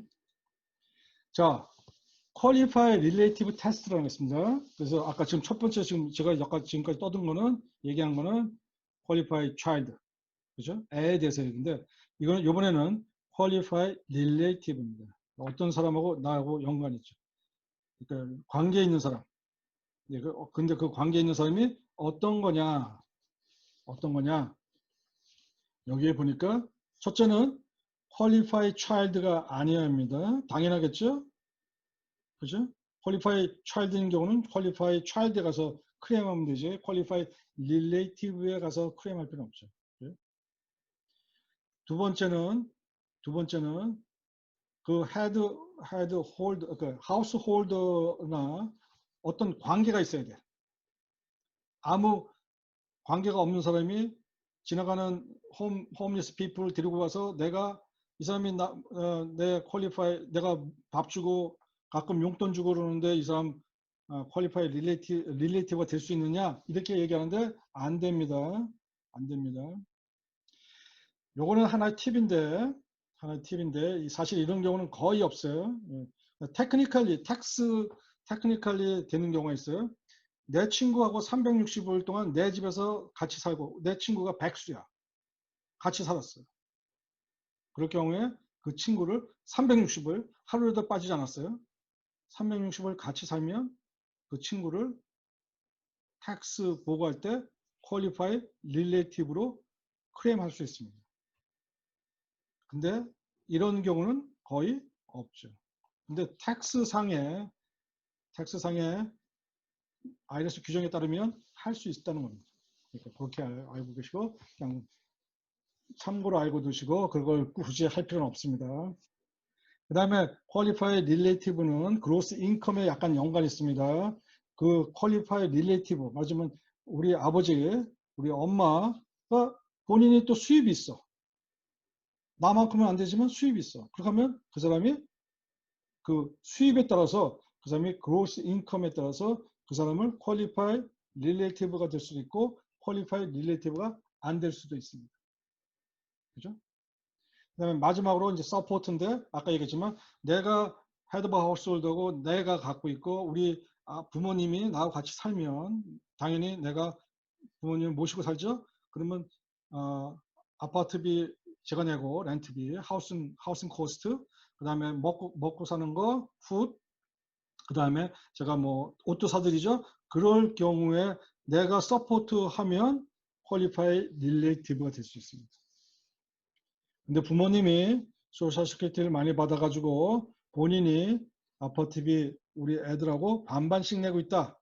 자, 퀄리파이 릴레이티브 테스트라는 게 있습니다. 그래서 아까 지금 첫 번째 지금 제가 지금까지 떠든 거는 얘기한 거는 퀄리파이 차일드. 그죠? 애에 대해서 얘기인데 이거는 이번에는 퀄리파이 릴레이티브입니다. 어떤 사람하고 나하고 연관이 있죠. 그러니까 관계 있는 사람. 근데 그 관계 있는 사람이 어떤 거냐? 어떤 거냐? 여기에 보니까 첫째는 퀄리파이 차일드가 아니어야 합니다. 당연하겠죠? 그죠? 퀄리파이 차일드인 경우는 퀄리파이 차일드에 가서 클레임하면 되지. 퀄리파이 릴레이티브에 가서 클레임할 필요는 없죠. 그죠? 두 번째는 그 헤드 홀더, 그 하우스 홀더나 어떤 관계가 있어야 돼. 아무 관계가 없는 사람이 지나가는 홈리스 피플 데리고 가서 내가 이 사람이 내 퀄리파이 내가 밥 주고 가끔 용돈 주고 그러는데 이 사람 퀄리파이 릴레이티브가 될 수 있느냐 이렇게 얘기하는데 안 됩니다. 안 됩니다. 요거는 하나의 팁인데 사실 이런 경우는 거의 없어요. 테크니컬리 되는 경우가 있어요. 내 친구하고 365일 동안 내 집에서 같이 살고 내 친구가 백수야. 같이 살았어요. 그럴 경우에 그 친구를 360일 하루에도 빠지지 않았어요. 360일 같이 살면 그 친구를 텍스 보고할 때 퀄리파이 릴레이티브로 클레임할 수 있습니다. 근데 이런 경우는 거의 없죠. 근데 텍스상의 IRS 규정에 따르면 할 수 있다는 겁니다. 그러니까 그렇게 알고 계시고 그냥 참고로 알고 두시고 그걸 굳이 할 필요는 없습니다. 그 다음에 퀄리파이 릴레이티브는 그로스 인컴에 약간 연관이 있습니다. 그 퀄리파이 릴레이티브 맞으면 우리 아버지, 우리 엄마가 본인이 또 수입이 있어. 나만큼은 안 되지만 수입이 있어. 그렇게 하면 그 사람이 그 수입에 따라서 그 사람이 그로스 인컴에 따라서 그 사람을 퀄리파이 릴레이티브가 될 수도 있고 퀄리파이 릴레이티브가 안 될 수도 있습니다. 그죠? 그다음에 마지막으로 이제 서포트인데 아까 얘기했지만 내가 헤드 오브 하우스홀드고 내가 갖고 있고 우리 부모님이 나하고 같이 살면 당연히 내가 부모님을 모시고 살죠. 그러면 아파트비 제가 내고 렌트비, 하우싱 코스트, 그다음에 먹고 사는 거, 푸드, 그다음에 제가 뭐 옷도 사드리죠. 그럴 경우에 내가 서포트하면 퀄리파이 릴레이티브가 될 수 있습니다. 근데 부모님이 소셜 시큐리티를 많이 받아가지고 본인이 아파트비 우리 애들하고 반반씩 내고 있다.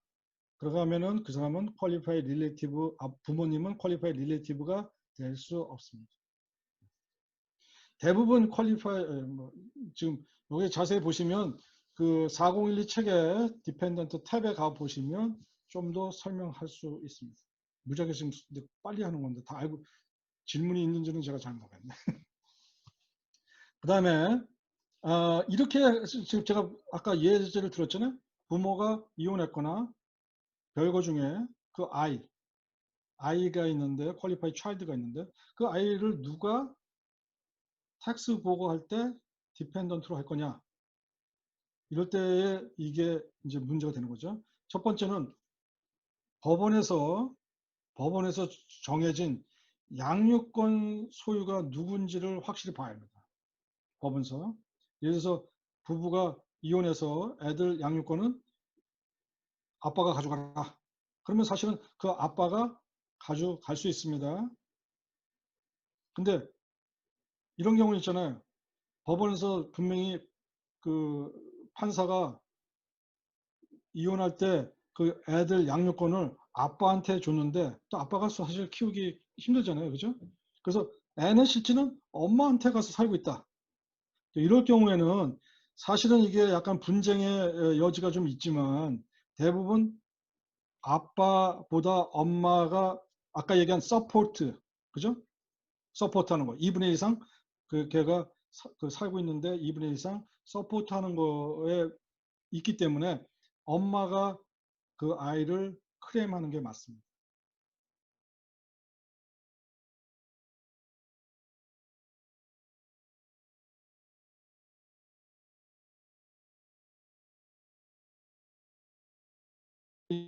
그러면은 그 사람은 퀄리파이 릴레이티브, 부모님은 퀄리파이 릴레이티브가 될 수 없습니다. 대부분 퀄리파이, 지금 여기 자세히 보시면 그 4012 책의 디펜던트 탭에 가 보시면 좀 더 설명할 수 있습니다. 무지하게 지금 빨리 하는 건데 다 알고 질문이 있는지는 제가 잘 모르겠네. 그 다음에 이렇게 지금 제가 아까 예제를 들었잖아요. 부모가 이혼했거나 별거 중에 그 아이가 있는데 퀄리파이 차일드가 있는데 그 아이를 누가 텍스 보고할 때 디펜던트로 할 거냐 이럴 때에 이게 이제 문제가 되는 거죠. 첫 번째는 법원에서 정해진 양육권 소유가 누군지를 확실히 봐야 합니다. 법원서. 예를 들어서 부부가 이혼해서 애들 양육권은 아빠가 가져가라. 그러면 사실은 그 아빠가 가져갈 수 있습니다. 근데 이런 경우 있잖아요. 법원에서 분명히 그 판사가 이혼할 때 그 애들 양육권을 아빠한테 줬는데 또 아빠가 사실 키우기 힘들잖아요. 그죠? 그래서 애는 실제는 엄마한테 가서 살고 있다. 이럴 경우에는 사실은 이게 약간 분쟁의 여지가 좀 있지만 대부분 아빠보다 엄마가 아까 얘기한 서포트, 그죠? 서포트 하는 거. 2분의 1 이상 그 걔가 살고 있는데 2분의 1 이상 서포트 하는 거에 있기 때문에 엄마가 그 아이를 클레임하는 게 맞습니다.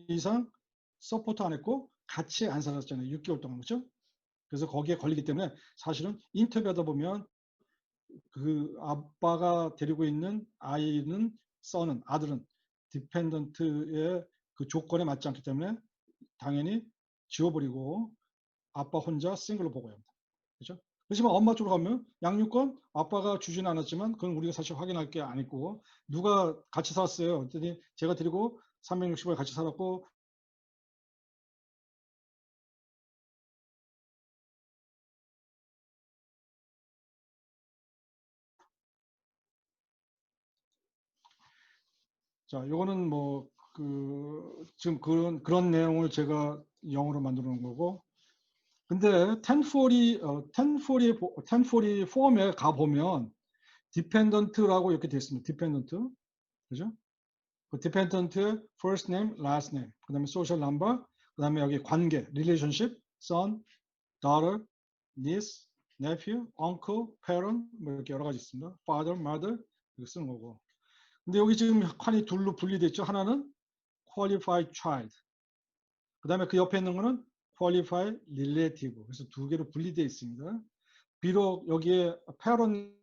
이상 서포트 안 했고 같이 안 살았잖아요. 6개월 동안. 그렇죠? 그래서 거기에 걸리기 때문에 사실은 인터뷰하다 보면 그 아빠가 데리고 있는 아들은 디펜던트의 그 조건에 맞지 않기 때문에 당연히 지워버리고 아빠 혼자 싱글로 보고야 합니다. 그렇죠? 그렇지만 엄마 쪽으로 가면 양육권 아빠가 주지는 않았지만 그건 우리가 사실 확인할 게 아니고 누가 같이 살았어요. 그랬더니 제가 데리고 360일 같이 살았고 자, 요거는 뭐 지금 그런 내용을 제가 영어로 만들어 놓은 거고 근데 1040 폼에 가보면 dependent라고 이렇게 되어 있습니다. dependent. 그죠? 그 dependent first name, last name. 그 다음에 social number. 그 다음에 여기 관계, relationship, son, daughter, niece, nephew, uncle, parent, 뭐 이렇게 여러 가지 있습니다. father, mother, 이렇게 쓰는 거고. 근데 여기 지금 칸이 둘로 분리되어 있죠. 하나는 qualified child. 그 다음에 그 옆에 있는 거는 qualified relative. 그래서 두 개로 분리되어 있습니다. 비록 여기에 parent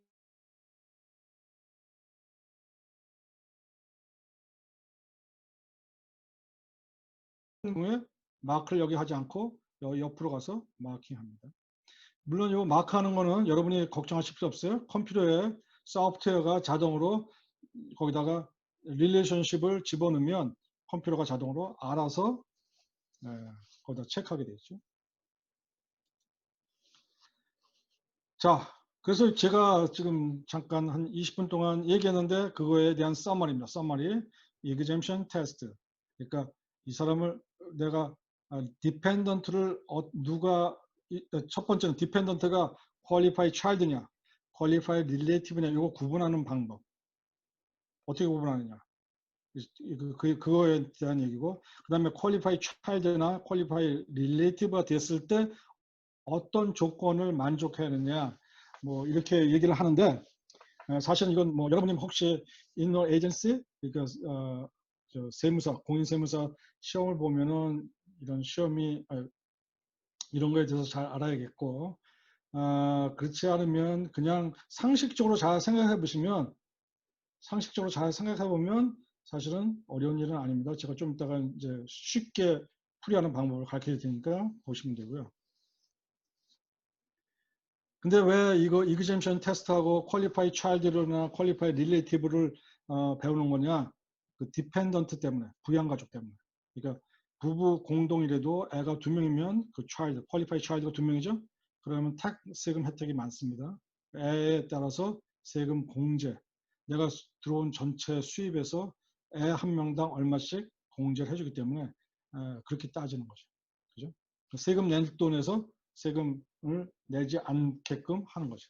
경우에 마크를 여기 하지 않고 여기 옆으로 가서 마킹합니다. 물론 이 마크하는 거는 여러분이 걱정하실 필요 없어요. 컴퓨터에 소프트웨어가 자동으로 거기다가 릴레이션십을 집어넣으면 컴퓨터가 자동으로 알아서 거기다 체크하게 되죠. 자, 그래서 제가 지금 잠깐 한 20분 동안 얘기했는데 그거에 대한 서머리입니다. 서머리. exemption test. 그러니까 이 사람을 내가 dependent를 누가 첫 번째는 dependent가 qualified child냐, qualified relative냐 이거 구분하는 방법. 어떻게 구분하느냐. 그거에 대한 얘기고 그 다음에 qualified child나 qualified relative가 됐을 때 어떤 조건을 만족해야 하느냐 뭐 이렇게 얘기를 하는데 사실은 이건 뭐 여러분님 혹시 인너 에이전시 그러니까 저 세무사 공인세무사 시험을 보면은 이런 시험이 이런 거에 대해서 잘 알아야겠고 그렇지 않으면 그냥 상식적으로 잘 생각해 보시면 사실은 어려운 일은 아닙니다. 제가 좀 이따가 이제 쉽게 풀이하는 방법을 가르쳐 드릴 테니까 보시면 되고요. 근데 왜 이거 exemption 테스트하고 qualified child나 qualified relative를 배우는 거냐? 그 dependent 때문에, 부양가족 때문에. 그러니까 부부 공동이라도 애가 2명이면 그 child, qualified child가 2명이죠? 그러면 세금 혜택이 많습니다. 애에 따라서 세금 공제. 내가 들어온 전체 수입에서 애 한 명당 얼마씩 공제를 해주기 때문에 그렇게 따지는 거죠. 그죠? 세금 낼 돈에서 세금을 내지 않게끔 하는 거죠.